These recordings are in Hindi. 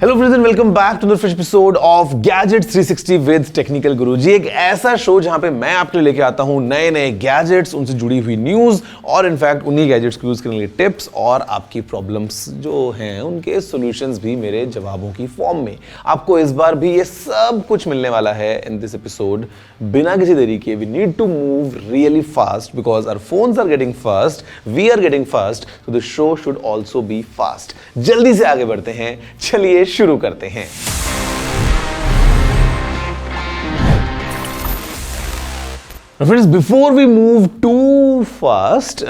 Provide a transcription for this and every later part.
Hello friends and welcome back to the fresh episode of gadgets 360 with technical Guruji. एक ऐसा शो जहां पे मैं आपके लिए लेके आता हूं नए नए गैजेट्स, उनसे जुड़ी हुई न्यूज और इनफैक्ट उन्हीं गैजेट्स को यूज करने के लिए टिप्स और आपकी प्रॉब्लम्स जो हैं उनके सॉल्यूशंस भी मेरे जवाबों की फॉर्म में। आपको इस बार भी ये सब कुछ मिलने वाला है इन दिस एपिसोड। बिना किसी देरी के we need to move really fast because our phones are getting fast, we are getting fast, so the show should also be fast. जल्दी से आगे बढ़ते हैं, चलिए शुरू करते हैं। Friends, before we move to fast,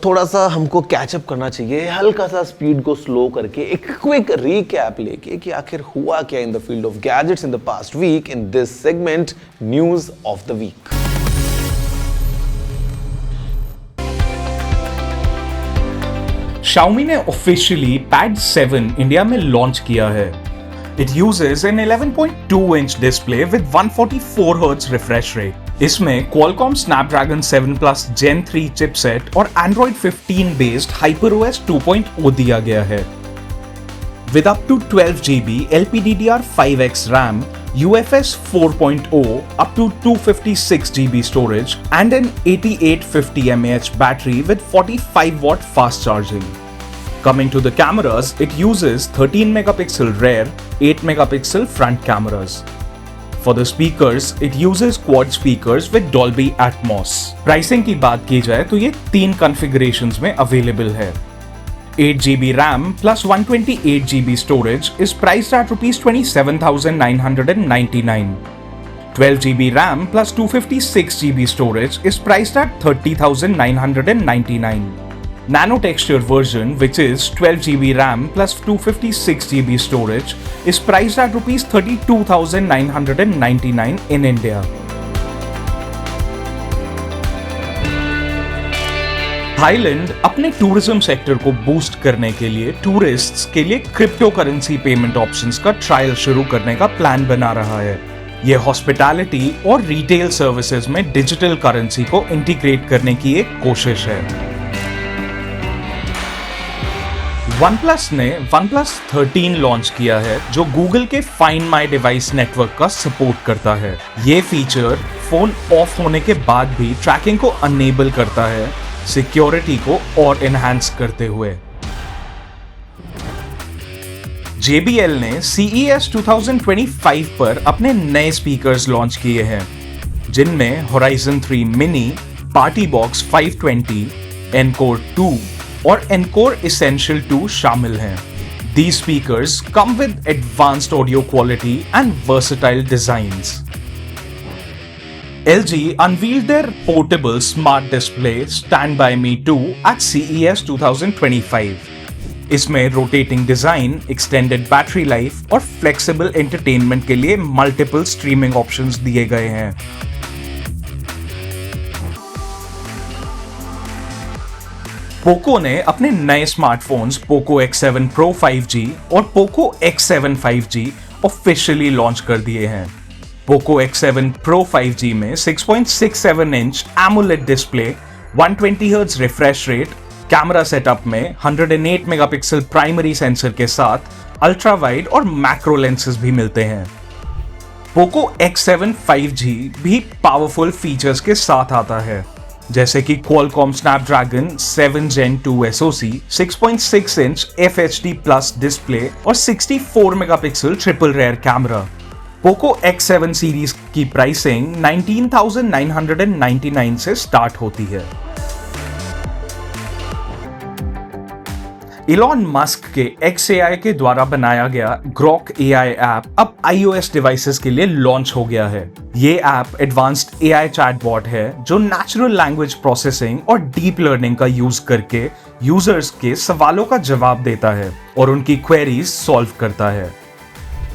थोड़ा सा हमको कैचअप करना चाहिए, हल्का सा स्पीड को स्लो करके एक क्विक रीकैप लेके कि आखिर हुआ क्या in the field of gadgets in the past week in this segment news of the week. Xiaomi ने ऑफिशियली पैड 7 इंडिया में लॉन्च किया है। It uses an 11.2 inch display with 144 Hz refresh rate। इसमें Qualcomm Snapdragon 7 Plus Gen 3 chipset और Android 15 based HyperOS 2.0 दिया गया है। With up to 12 GB LPDDR5X RAM, UFS 4.0, up to 256 GB storage and an 8850 mAh battery with 45 watt fast charging. Coming to the cameras, it uses 13 megapixel rear, 8 megapixel front cameras. For the speakers, it uses quad speakers with Dolby Atmos. Pricing की बात की जाए तो ये 3 configurations में available है। 8 GB RAM plus 128 GB storage is priced at rupees 27,999. 12 GB RAM plus 256 GB storage is priced at 30,999. Nano texture version, which is 12 GB RAM plus 256 GB storage, is priced at rupees 32,999 in India. Thailand अपने टूरिज्म सेक्टर को बूस्ट करने के लिए टूरिस्ट्स के लिए क्रिप्टो करेंसी पेमेंट ऑप्शंस का ट्रायल शुरू करने का प्लान बना रहा है। यह हॉस्पिटैलिटी और रिटेल सर्विसेज में डिजिटल करेंसी को इंटीग्रेट करने की एक कोशिश है। OnePlus ने OnePlus 13 लॉन्च किया है जो गूगल के फाइंड माई डिवाइस नेटवर्क का सपोर्ट करता है। ये फीचर फोन ऑफ होने के बाद भी ट्रैकिंग को अनेबल करता है, सिक्योरिटी को और एनहांस करते हुए। JBL ने CES 2025 पर अपने नए स्पीकर्स लॉन्च किए हैं जिनमें Horizon 3 Mini, PartyBox 520, Encore 2 और Encore Essential 2 शामिल हैं। These speakers come with advanced audio quality and versatile designs. LG unveiled their portable smart display Stand By Me 2 at CES 2025. इसमें rotating design, extended battery life और फ्लेक्सिबल एंटरटेनमेंट के लिए मल्टीपल स्ट्रीमिंग ऑप्शंस दिए गए हैं। पोको ने अपने नए smartphones Poco X7 Pro 5G और Poco X7 5G officially launch कर दिए हैं। पोको X7 Pro 5G में 6.67 inch AMOLED display, 120 Hz refresh rate, camera setup में 108 मेगापिक्सल प्राइमरी सेंसर के साथ अल्ट्रा वाइड और मैक्रो लेंसेज भी मिलते हैं। पोको X7 5G भी पावरफुल फीचर्स के साथ आता है जैसे कि Qualcomm Snapdragon 7 Gen 2 SoC, 6.6 inch FHD plus display और 64 megapixel triple rare camera. Poco X7 series की प्राइसिंग 19,999 से स्टार्ट होती है। इलॉन मस्क के XAI के द्वारा बनाया गया Grok AI ऐप अब iOS डिवाइसेस के लिए लॉन्च हो गया है। ये ऐप एडवांस्ड AI चैटबॉट है जो नेचुरल लैंग्वेज प्रोसेसिंग और डीप लर्निंग का यूज करके यूजर्स के सवालों का जवाब देता है और उनकी क्वेरीज सॉल्व करता है।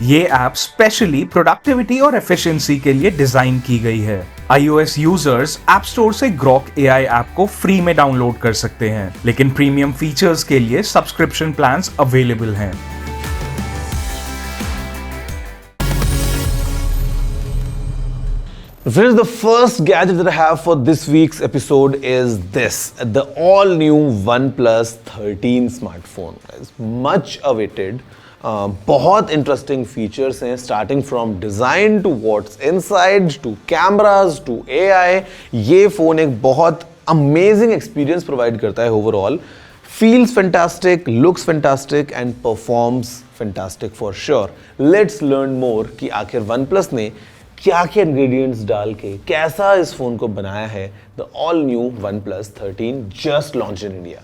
ये ऐप स्पेशली प्रोडक्टिविटी और एफिशिएंसी के लिए डिजाइन की गई है। iOS यूजर्स ऐप स्टोर से Grok AI ऐप को फ्री में डाउनलोड कर सकते हैं, लेकिन प्रीमियम फीचर्स के लिए सब्सक्रिप्शन प्लान्स अवेलेबल हैं। Friends, the first gadget that I have for this week's episode is this, the all new OnePlus 13 smartphone. It's much awaited. बहुत इंटरेस्टिंग फीचर्स हैं, starting from design to what's inside to cameras to AI. ये फ़ोन एक बहुत अमेजिंग एक्सपीरियंस प्रोवाइड करता है overall. Feels fantastic, looks fantastic and performs fantastic for sure. Let's learn more कि आखिर वन प्लस ने क्या क्या इंग्रेडिएंट्स डाल के कैसा इस फ़ोन को बनाया है। The all new one plus 13 just launch in India.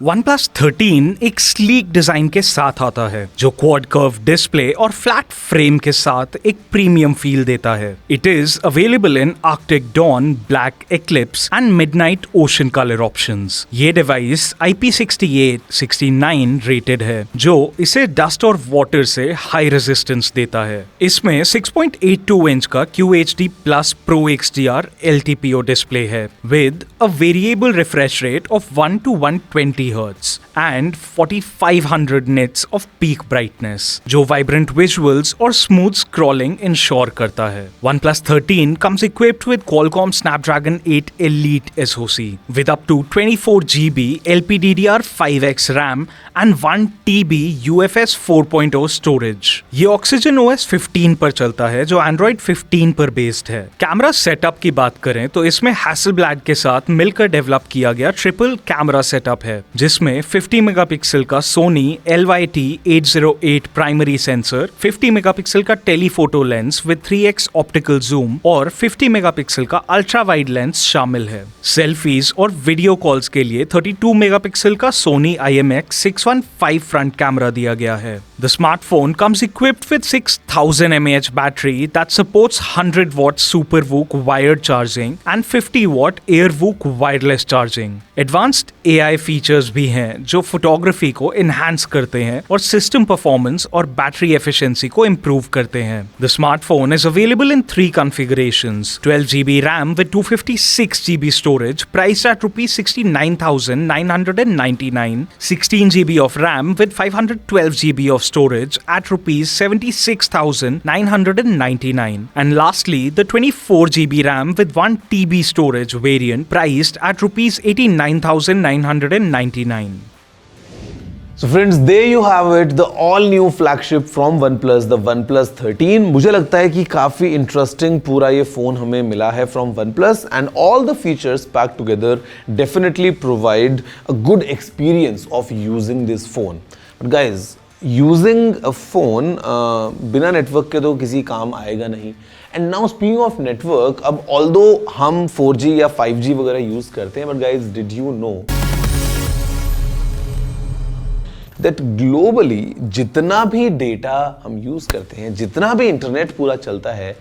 OnePlus 13 एक स्लीक डिजाइन के साथ आता है जो क्वाड कर्व डिस्प्ले और फ्लैट फ्रेम के साथ एक प्रीमियम फील देता है। It is available in Arctic dawn, black eclipse and midnight ocean colour options. ये डिवाइस IP68, 69 रेटेड है जो इसे डस्ट और वाटर से हाई रेजिस्टेंस देता है। इसमें 6.82 इंच का QHD Plus Pro XDR LTPO display है with a variable refresh rate of 1 to 120 Hz and 4500 nits of peak brightness, जो vibrant visuals और smooth scrolling ensure करता है। OnePlus 13 comes equipped with Qualcomm Snapdragon 8 Elite SoC with up to 24GB LPDDR5X RAM and 1TB UFS 4.0 storage। ये Oxygen OS 15 पर चलता है जो Android 15 पर बेस्ड है। कैमरा सेटअप की बात करें तो इसमें Hasselblad के साथ मिलकर डेवलप किया गया ट्रिपल कैमरा सेटअप है जिसमें 50 मेगापिक्सल का Sony LYT-808 primary sensor, 50 megapixel का telephoto lens with 3x optical zoom और 50 मेगापिक्सल का अल्ट्रा वाइड लेंस शामिल है। सेल्फीज और वीडियो कॉल्स के लिए 32 मेगापिक्सल का Sony IMX615 फ्रंट कैमरा दिया गया है। The smartphone comes equipped with 6000 mAh battery that supports 100 watt SuperVOOC wired charging and 50 watt AirVOOC wireless charging। Advanced AI features भी हैं जो फोटोग्राफी को इनहैंस करते हैं और सिस्टम परफॉर्मेंस और बैटरी एफिशिएंसी को इंप्रूव करते हैं। The smartphone is available in 3 configurations: 12GB RAM with 256GB storage priced at ₹69,999, 16GB of RAM with 512GB of storage at ₹76,999, and lastly the 24GB RAM with 1TB storage variant priced at ₹89,999। So friends, there you have it, the all new flagship from OnePlus, the OnePlus 13। मुझे लगता है कि काफ़ी इंटरेस्टिंग पूरा ये फ़ोन हमें मिला है from OnePlus and all the features packed together definitely provide a good experience of using this phone। But guys, using a phone बिना नेटवर्क के तो किसी काम आएगा नहीं। And now speaking of network, अब ऑल्दो हम 4G या 5G वगैरह यूज़ करते हैं, but guys did you know that globally जितना भी डेटा हम यूज़ करते हैं, जितना भी इंटरनेट पूरा चलता है,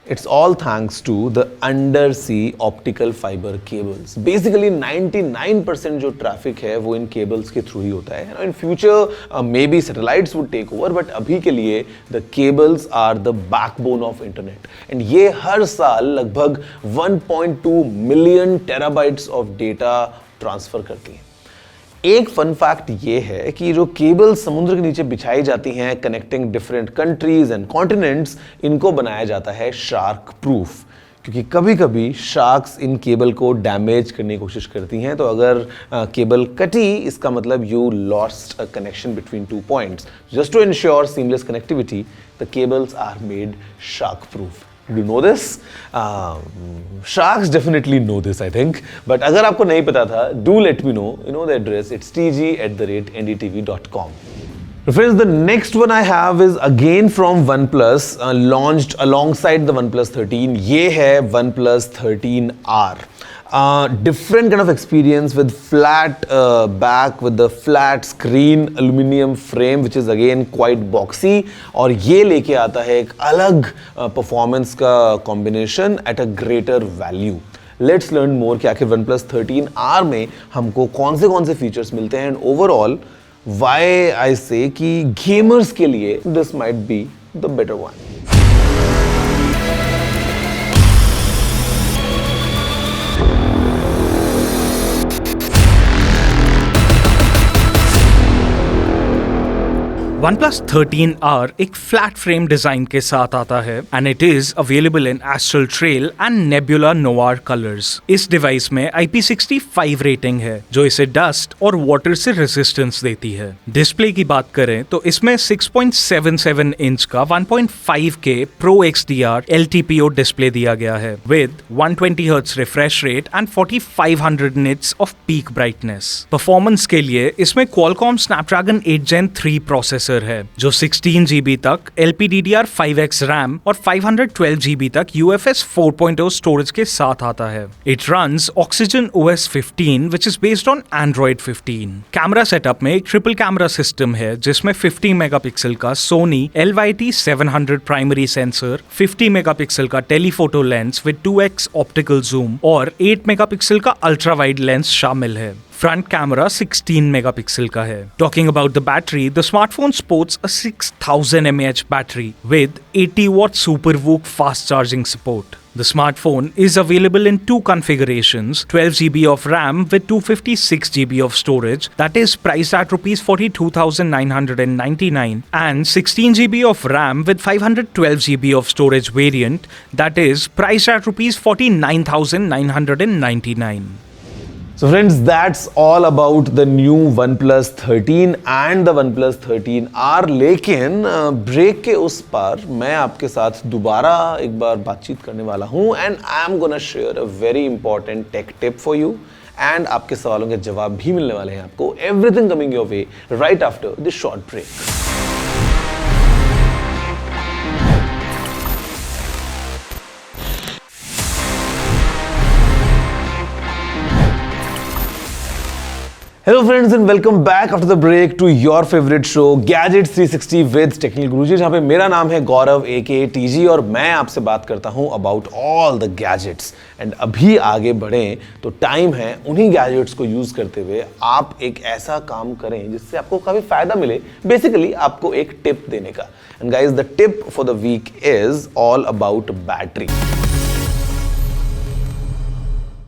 it's all thanks to the undersea optical fibre cables. Basically 99% जो ट्रैफिक है वो इन केबल्स के थ्रू ही होता है। In future maybe satellites would take over, but अभी के लिए the cables are the backbone of internet. And ये हर साल लगभग 1.2 million terabytes of data transfer करती हैं। एक फन फैक्ट ये है कि जो केबल्स समुद्र के नीचे बिछाई जाती हैं connecting different countries and continents, इनको बनाया जाता है शार्क प्रूफ, क्योंकि कभी कभी शार्क्स इन केबल को डैमेज करने की कोशिश करती हैं। तो अगर केबल कटी, इसका मतलब you lost a connection between 2 points. Just to ensure seamless connectivity, the cables are made shark proof. Do you know this? Sharks definitely know this, I think. But अगर आपको नहीं पता था, do let me know. You know the address. It's tg@ndtv.com. Friends, the next one I have is again from OnePlus, launched alongside the OnePlus 13. ये है OnePlus 13R. Different kind of experience with flat back, with the flat screen, aluminum frame which is again quite boxy, और ये लेके आता है एक अलग performance का combination at a greater value। Let's learn more कि आखिर OnePlus 13R में हमको कौन से फीचर्स मिलते हैं, and overall why I say कि gamers के लिए this might be the better one। OnePlus 13R एक फ्लैट फ्रेम डिजाइन के साथ आता है and it is available in astral trail and nebula Noir colours. इस डिवाइस में IP65 रेटिंग है जो इसे डस्ट और वाटर से रेजिस्टेंस देती है। डिस्प्ले की बात करें तो इसमें 6.77 इंच का 1.5K Pro XDR LTPO display दिया गया है with 120 Hz refresh rate and 4500 nits off peak brightness. Performance के लिए इसमें Qualcomm Snapdragon 8 Gen 3 प्रोसेसर है जो 16 GB तक LPDDR5X RAM और 512 GB तक UFS 4.0 स्टोरेज के साथ आता है। It runs Oxygen OS 15 which is based on Android 15। Camera setup में एक ट्रिपल कैमरा सिस्टम है जिसमें 50 मेगापिक्सल का Sony LYT700 primary sensor, 50 megapixel का telephoto lens with 2x optical zoom और 8 मेगापिक्सल का अल्ट्रा वाइड लेंस शामिल है। फ्रंट कैमरा 16 मेगापिक्सल का है। Talking about the battery, the smartphone sports a 6000 mAh battery with 80 watt SuperVOOC fast charging support. The smartphone is available in two configurations, 12 GB of RAM with 256 GB of storage that is priced at Rs 42,999 and 16 GB of RAM with 512 GB of storage variant that is priced at Rs 49,999. So friends, that's all about the new OnePlus 13 and the OnePlus 13R। लेकिन ब्रेक के उस पार मैं आपके साथ दोबारा एक बार बातचीत करने वाला हूँ and I am gonna share a very important tech tip for you and आपके सवालों के जवाब भी मिलने वाले हैं आपको। Everything coming your way right after this short break. Hello friends and welcome back after the break to your favorite show Gadgets 360 with Technical Guruji, जहाँ पे मेरा नाम है गौरव aka TG और मैं आपसे बात करता हूँ about all the gadgets। And अभी आगे बढ़ें तो टाइम है उन्हीं गैजेट्स को यूज करते हुए आप एक ऐसा काम करें जिससे आपको काफी फायदा मिले, बेसिकली आपको एक टिप देने का। And guys the tip for the week is all about battery.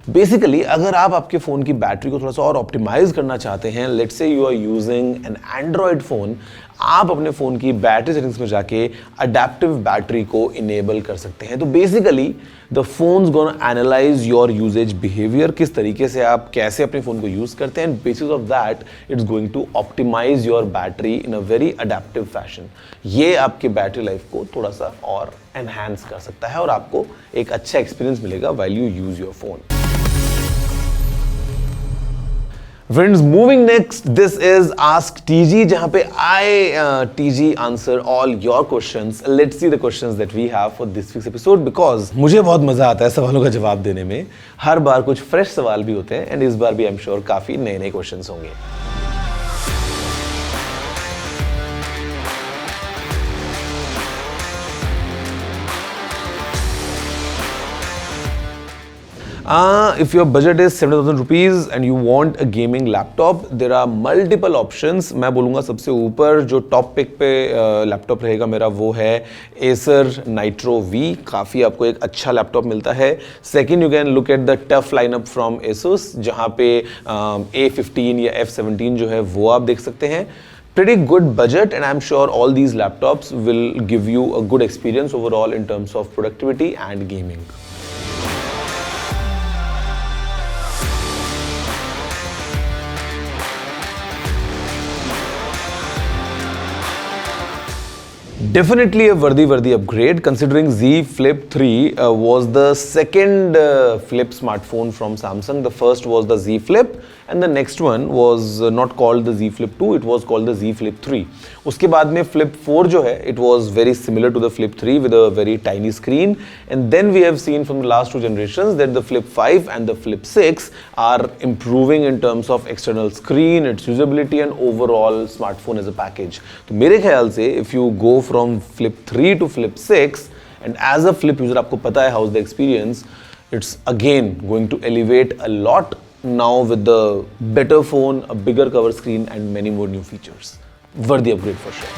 Basically अगर आप आपके फोन की बैटरी को थोड़ा सा और ऑप्टिमाइज करना चाहते हैं, let's say you are using an Android phone, आप अपने फोन की बैटरी सेटिंग्स में जाके अडेप्टिव बैटरी को इनेबल कर सकते हैं। तो basically the phone's gonna analyse your usage behaviour, किस तरीके से आप कैसे अपने फोन को यूज करते हैं, and basis of that it's going to optimise your battery in a very adaptive fashion. ये आपके बैटरी लाइफ को थोड़ा सा और एनहांस कर सकता है और आपको एक अच्छा एक्सपीरियंस मिलेगा while you use your phone. Friends, moving next, this is Ask TG, जहाँ पे TG answer all your questions. Let's see the questions that we have for this week's episode because मुझे बहुत मजा आता है सवालों का जवाब देने में। हर बार कुछ फ्रेश सवाल भी होते हैं एंड इस बार भी आई एम श्योर काफी नए नए क्वेश्चंस होंगे। If your budget is 70,000 rupees and you want a gaming laptop, there are multiple options। मैं बोलूँगा सबसे ऊपर जो टॉप पिक पे लैपटॉप रहेगा मेरा वो है Acer Nitro V। काफ़ी आपको एक अच्छा लैपटॉप मिलता है। Second, you can look at the tough lineup from Asus, जहाँ पे A15 या F17 जो है वो आप देख सकते हैं। Pretty good budget and I'm sure all these laptops will give you a good experience overall in terms of productivity and gaming। Definitely a worthy upgrade considering Z Flip 3 was the second flip smartphone from Samsung. The first was the Z Flip and the next one was not called the Z Flip 2, it was called the Z Flip 3. उसके बाद में Flip 4 जो है it was very similar to the Flip 3 with a very tiny screen, and then we have seen from the last two generations that the Flip 5 and the Flip 6 are improving in terms of external screen, its usability and overall smartphone as a package। तो मेरे ख्याल से if you go from Flip 3 to Flip 6 and as a Flip user आपको पता है how's the experience, it's again going to elevate a lot now with the better phone, a bigger cover screen and many more new features। Worthy upgrade for sure।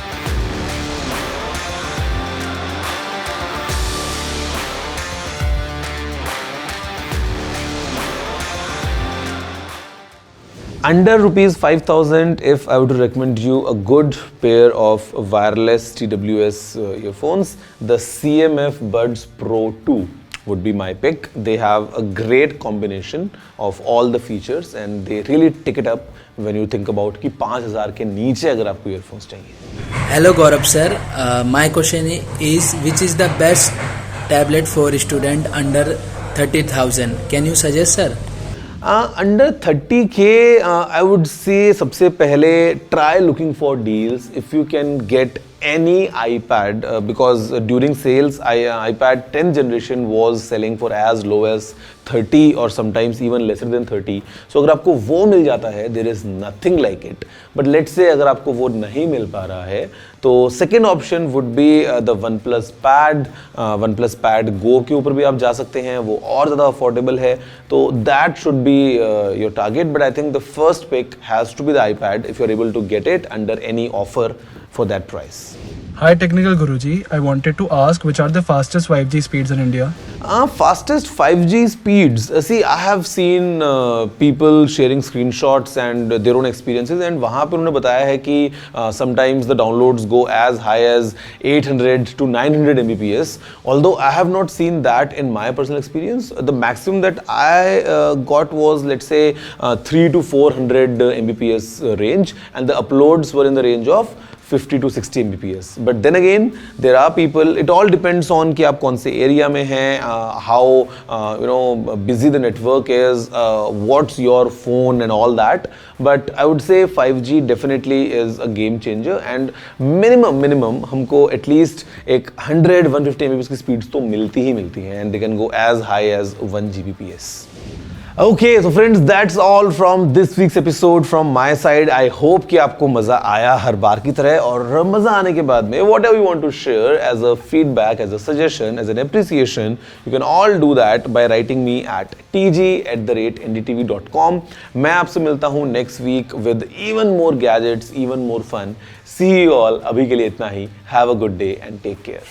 Under rupees 5,000, if I were to recommend you a good pair of wireless TWS earphones, the CMF Buds Pro 2 would be my pick. They have a great combination of all the features and they really tick it up when you think about कि 5,000 के नीचे अगर आपको earphones चाहिए. Hello Gaurav sir, my question is which is the best tablet for student under 30,000? Can you suggest sir? Under 30K, I would say सबसे पहले try looking for deals if you can get any iPad because during sales iPad 10th generation was selling for as low as 30 or sometimes even lesser than 30. So अगर आपको वो मिल जाता है there is nothing like it. But let's say अगर आपको वो नहीं मिल पा रहा है तो second option would be the OnePlus Pad Go के ऊपर भी आप जा सकते हैं, वो और ज़्यादा affordable है, तो that should be your target. But I think the first pick has to be the iPad if you're able to get it under any offer for that price. Hi Technical Guruji, I wanted to ask which are the fastest 5G speeds in India? Fastest 5G speeds. See, I have seen people sharing screenshots and their own experiences and वहाँ पर उन्होंने बताया है कि sometimes the downloads go as high as 800 to 900 Mbps. Although I have not seen that in my personal experience, the maximum that I got was let's say 3 to 400 Mbps range and the uploads were in the range of 50 to 60 Mbps. But then again, there are people, it all depends on कि आप कौन से area में हैं, how busy the network is, what's your phone and all that. But I would say 5G definitely is a game changer and minimum हमको at least एक 100-150 Mbps की speeds तो मिलती ही हैं and they can go as high as 1 Gbps. Okay, so friends, that's all from this week's episode from my side. I hope कि आपको मज़ा आया हर बार की तरह और मज़ा आने के बाद में whatever you want to share as a feedback, as a suggestion, as an appreciation, you can all do that by writing me at tg@ndtv.com. मैं आपसे मिलता हूँ next week with even more gadgets, even more fun. See you all. अभी के लिए इतना ही. Have a good day and take care.